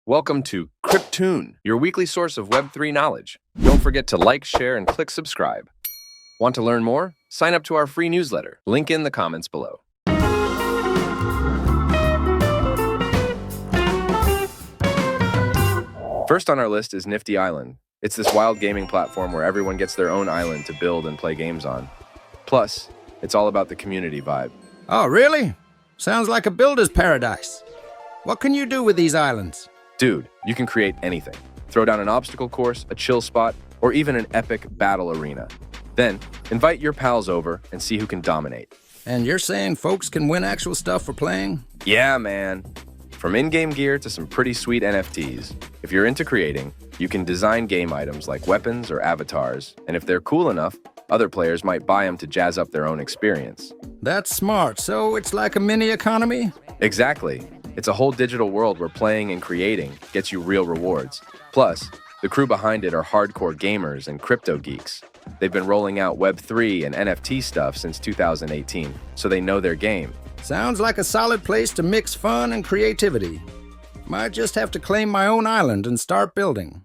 Welcome to Cryptoon, your weekly source of Web3 knowledge. Don't forget to like, share, and click subscribe. Want to learn more? Sign up to our free newsletter. Link in the comments below. First on our list is Nifty Island. It's this wild gaming platform where everyone gets their own island to build and play games on. Plus, it's all about the community vibe. Oh, really? Sounds like a builder's paradise. What can you do with these islands? Dude, you can create anything. Throw down an obstacle course, a chill spot, or even an epic battle arena. Then, invite your pals over and see who can dominate. And you're saying folks can win actual stuff for playing? Yeah, man. From in-game gear to some pretty sweet NFTs. If you're into creating, you can design game items like weapons or avatars, and if they're cool enough, other players might buy them to jazz up their own experience. That's smart. So it's like a mini economy? Exactly. It's a whole digital world where playing and creating gets you real rewards. Plus, the crew behind it are hardcore gamers and crypto geeks. They've been rolling out Web3 and NFT stuff since 2018, so they know their game. Sounds like a solid place to mix fun and creativity. Might just have to claim my own island and start building.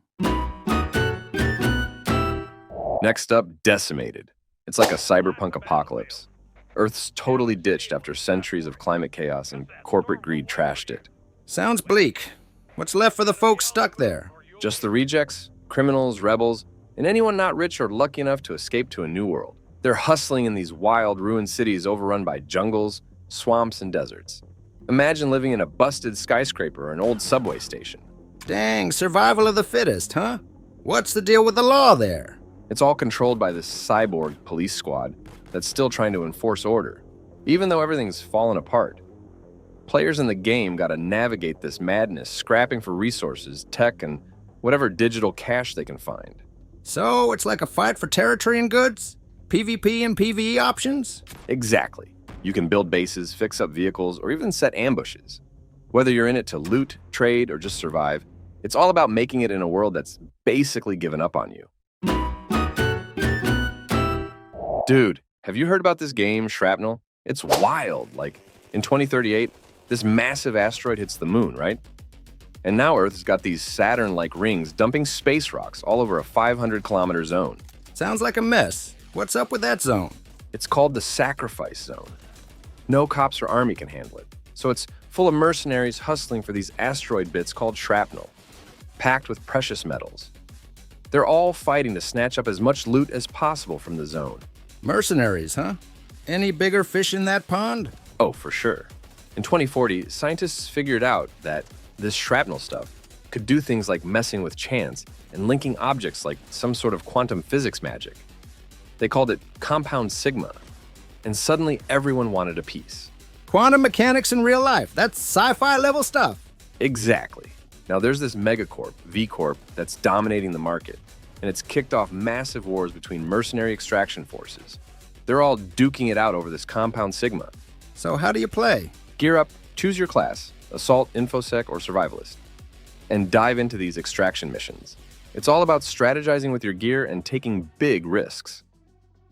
Next up, Decimated. It's like a cyberpunk apocalypse. Earth's totally ditched after centuries of climate chaos and corporate greed trashed it. Sounds bleak. What's left for the folks stuck there? Just the rejects, criminals, rebels, and anyone not rich or lucky enough to escape to a new world. They're hustling in these wild, ruined cities overrun by jungles, swamps, and deserts. Imagine living in a busted skyscraper or an old subway station. Dang, survival of the fittest, huh? What's the deal with the law there? It's all controlled by this cyborg police squad that's still trying to enforce order, even though everything's fallen apart. Players in the game gotta navigate this madness, scrapping for resources, tech, and whatever digital cash they can find. So it's like a fight for territory and goods? PvP and PvE options? Exactly. You can build bases, fix up vehicles, or even set ambushes. Whether you're in it to loot, trade, or just survive, it's all about making it in a world that's basically given up on you. Dude, have you heard about this game, Shrapnel? It's wild. Like, in 2038, this massive asteroid hits the moon, right? And now Earth's got these Saturn-like rings dumping space rocks all over a 500-kilometer zone. Sounds like a mess. What's up with that zone? It's called the Sacrifice Zone. No cops or army can handle it, so it's full of mercenaries hustling for these asteroid bits called shrapnel, packed with precious metals. They're all fighting to snatch up as much loot as possible from the zone. Mercenaries, huh? Any bigger fish in that pond? Oh, for sure. In 2040, scientists figured out that this shrapnel stuff could do things like messing with chance and linking objects like some sort of quantum physics magic. They called it compound sigma, and suddenly everyone wanted a piece. Quantum mechanics in real life. That's sci-fi level stuff. Exactly. Now there's this megacorp, V Corp, that's dominating the market, and it's kicked off massive wars between mercenary extraction forces. They're all duking it out over this compound sigma. So how do you play? Gear up, choose your class, assault, infosec, or survivalist, and dive into these extraction missions. It's all about strategizing with your gear and taking big risks.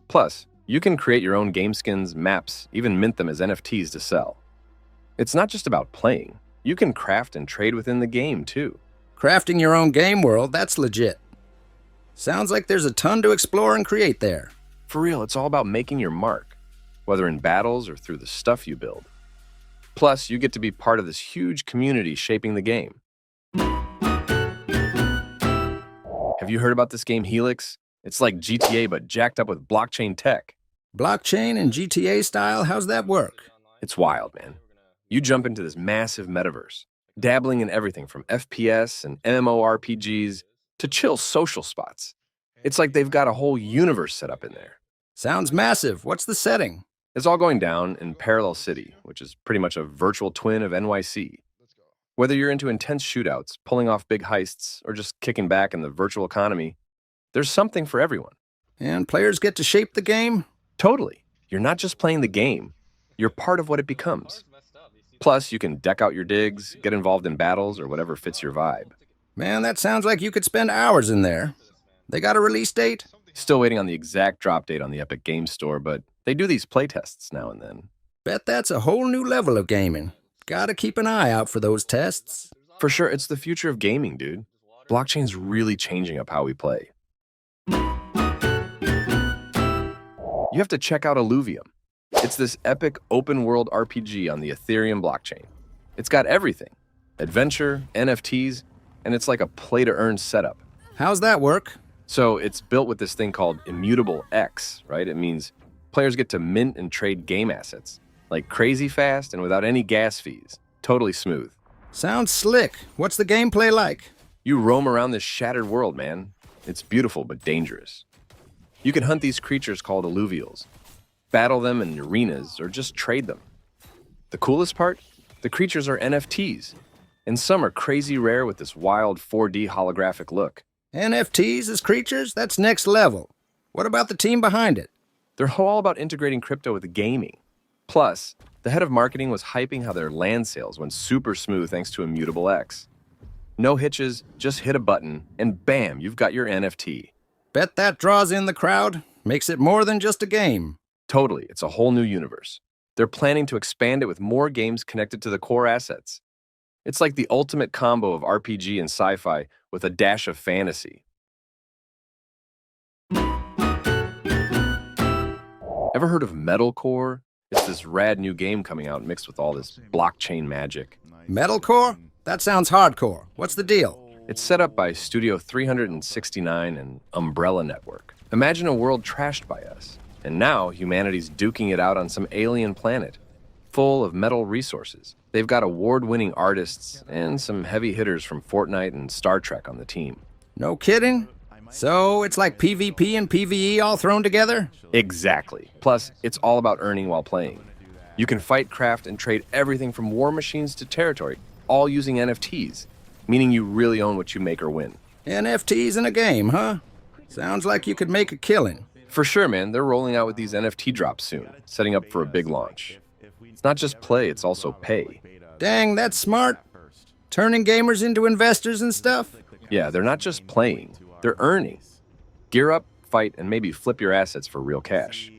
Plus, you can create your own game skins, maps, even mint them as NFTs to sell. It's not just about playing. You can craft and trade within the game, too. Crafting your own game world, that's legit. Sounds like there's a ton to explore and create there. For real, it's all about making your mark, whether in battles or through the stuff you build. Plus, you get to be part of this huge community shaping the game. Have you heard about this game, Helix? It's like GTA, but jacked up with blockchain tech. Blockchain and GTA style, how's that work? It's wild, man. You jump into this massive metaverse, dabbling in everything from FPS and MMORPGs to chill social spots. It's like they've got a whole universe set up in there. Sounds massive. What's the setting? It's all going down in Parallel City, which is pretty much a virtual twin of NYC. Whether you're into intense shootouts, pulling off big heists, or just kicking back in the virtual economy, there's something for everyone. And players get to shape the game? Totally. You're not just playing the game. You're part of what it becomes. Plus, you can deck out your digs, get involved in battles, or whatever fits your vibe. Man, that sounds like you could spend hours in there. They got a release date? Still waiting on the exact drop date on the Epic Games Store, but they do these playtests now and then. Bet that's a whole new level of gaming. Gotta keep an eye out for those tests. For sure, it's the future of gaming, dude. Blockchain's really changing up how we play. You have to check out Illuvium. It's this epic open-world RPG on the Ethereum blockchain. It's got everything: adventure, NFTs, and it's like a play-to-earn setup. How's that work? So it's built with this thing called immutable X, right? It means players get to mint and trade game assets, like crazy fast and without any gas fees. Totally smooth. Sounds slick. What's the gameplay like? You roam around this shattered world, man. It's beautiful but dangerous. You can hunt these creatures called alluvials, battle them in arenas, or just trade them. The coolest part? The creatures are NFTs, and some are crazy rare with this wild 4D holographic look. NFTs as creatures? That's next level. What about the team behind it? They're all about integrating crypto with gaming. Plus, the head of marketing was hyping how their land sales went super smooth thanks to Immutable X. No hitches, just hit a button, and bam, you've got your NFT. Bet that draws in the crowd, makes it more than just a game. Totally, it's a whole new universe. They're planning to expand it with more games connected to the core assets. It's like the ultimate combo of RPG and sci-fi with a dash of fantasy. Ever heard of Metalcore? It's this rad new game coming out mixed with all this blockchain magic. Metalcore? That sounds hardcore. What's the deal? It's set up by Studio 369 and Umbrella Network. Imagine a world trashed by us, and now humanity's duking it out on some alien planet, full of metal resources. They've got award-winning artists and some heavy hitters from Fortnite and Star Trek on the team. No kidding? So it's like PvP and PvE all thrown together? Exactly. Plus, it's all about earning while playing. You can fight, craft, and trade everything from war machines to territory, all using NFTs, meaning you really own what you make or win. NFTs in a game, huh? Sounds like you could make a killing. For sure, man. They're rolling out with these NFT drops soon, setting up for a big launch. It's not just play, it's also pay. Dang, that's smart. Turning gamers into investors and stuff? Yeah, they're not just playing, they're earning. Gear up, fight, and maybe flip your assets for real cash.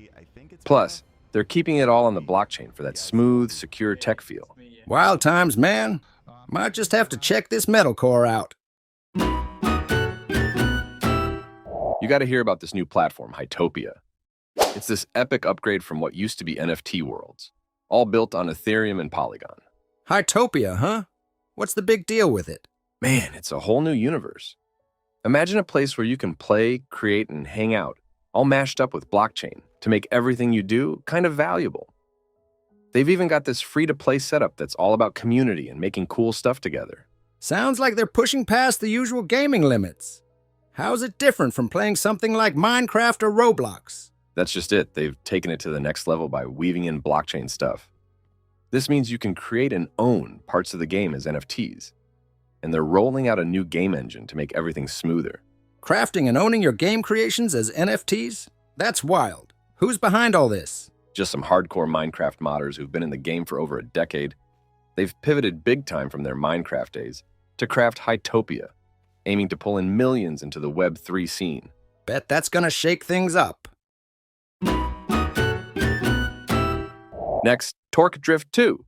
Plus, they're keeping it all on the blockchain for that smooth, secure tech feel. Wild times, man. Might just have to check this metalcore out. You gotta hear about this new platform, HYTOPIA. It's this epic upgrade from what used to be NFT worlds, all built on Ethereum and Polygon. HYTOPIA, huh? What's the big deal with it? Man, it's a whole new universe. Imagine a place where you can play, create, and hang out, all mashed up with blockchain to make everything you do kind of valuable. They've even got this free-to-play setup that's all about community and making cool stuff together. Sounds like they're pushing past the usual gaming limits. How's it different from playing something like Minecraft or Roblox? That's just it. They've taken it to the next level by weaving in blockchain stuff. This means you can create and own parts of the game as NFTs. And they're rolling out a new game engine to make everything smoother. Crafting and owning your game creations as NFTs? That's wild. Who's behind all this? Just some hardcore Minecraft modders who've been in the game for over a decade. They've pivoted big time from their Minecraft days to craft HYTOPIA, aiming to pull in millions into the Web3 scene. Bet that's gonna shake things up. Next, Torque Drift 2.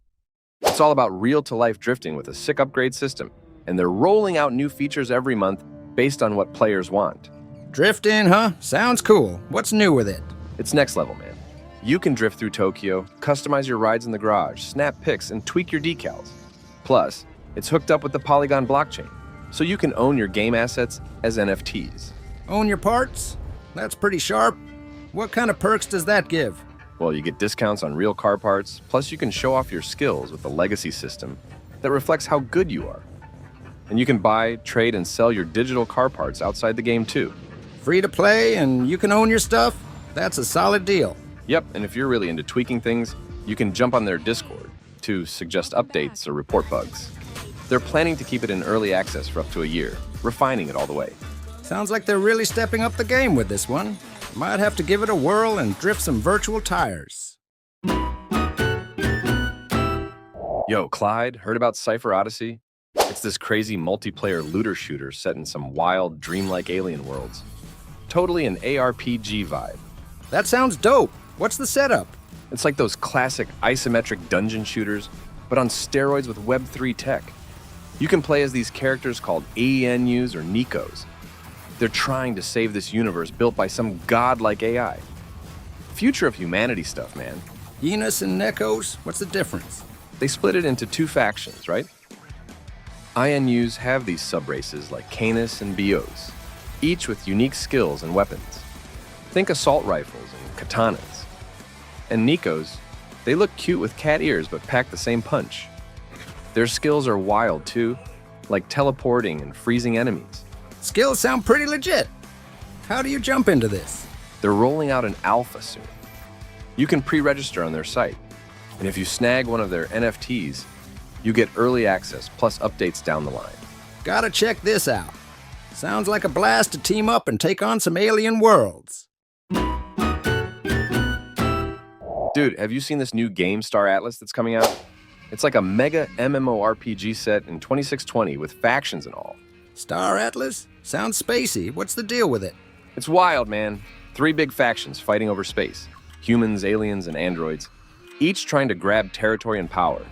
It's all about real-to-life drifting with a sick upgrade system, and they're rolling out new features every month based on what players want. Drifting, huh? Sounds cool. What's new with it? It's next level, man. You can drift through Tokyo, customize your rides in the garage, snap pics, and tweak your decals. Plus, it's hooked up with the Polygon blockchain, so you can own your game assets as NFTs. Own your parts? That's pretty sharp. What kind of perks does that give? Well, you get discounts on real car parts, plus you can show off your skills with a legacy system that reflects how good you are. And you can buy, trade, and sell your digital car parts outside the game too. Free to play and you can own your stuff? That's a solid deal. Yep, and if you're really into tweaking things, you can jump on their Discord to suggest updates or report bugs. They're planning to keep it in early access for up to a year, refining it all the way. Sounds like they're really stepping up the game with this one. Might have to give it a whirl and drift some virtual tires. Yo, Clyde, heard about Cypher Odyssey? It's this crazy multiplayer looter shooter set in some wild, dreamlike alien worlds. Totally an ARPG vibe. That sounds dope. What's the setup? It's like those classic isometric dungeon shooters, but on steroids with Web3 tech. You can play as these characters called ANUs or Nikos. They're trying to save this universe built by some godlike AI. Future of humanity stuff, man. Enos and Nekos, what's the difference? They split it into two factions, right? INUs have these sub-races like Canis and Bios, each with unique skills and weapons. Think assault rifles and katanas. And Nikos, they look cute with cat ears but pack the same punch. Their skills are wild too, like teleporting and freezing enemies. Skills sound pretty legit. How do you jump into this? They're rolling out an alpha soon. You can pre-register on their site, and if you snag one of their NFTs, you get early access plus updates down the line. Gotta check this out. Sounds like a blast to team up and take on some alien worlds. Dude, have you seen this new Game Star Atlas that's coming out? It's like a mega MMORPG set in 2620 with factions and all. Star Atlas? Sounds spacey. What's the deal with it? It's wild, man. 3 big factions fighting over space. Humans, aliens, and androids. Each trying to grab territory and power.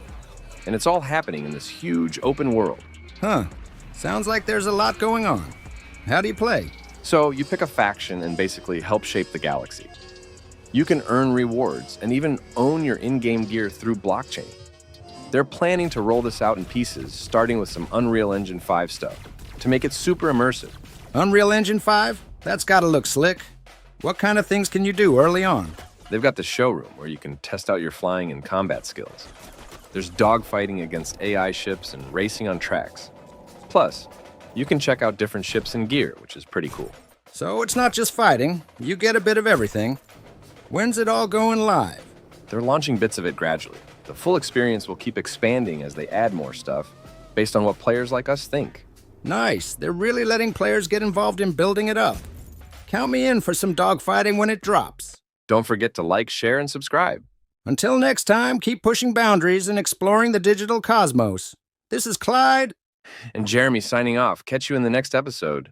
And it's all happening in this huge open world. Huh. Sounds like there's a lot going on. How do you play? So you pick a faction and basically help shape the galaxy. You can earn rewards and even own your in-game gear through blockchain. They're planning to roll this out in pieces, starting with some Unreal Engine 5 stuff, to make it super immersive. Unreal Engine 5? That's gotta look slick. What kind of things can you do early on? They've got the showroom where you can test out your flying and combat skills. There's dogfighting against AI ships and racing on tracks. Plus, you can check out different ships and gear, which is pretty cool. So it's not just fighting, you get a bit of everything. When's it all going live? They're launching bits of it gradually. The full experience will keep expanding as they add more stuff, based on what players like us think. Nice, they're really letting players get involved in building it up. Count me in for some dogfighting when it drops. Don't forget to like, share, and subscribe. Until next time, keep pushing boundaries and exploring the digital cosmos. This is Clyde. And Jeremy signing off. Catch you in the next episode.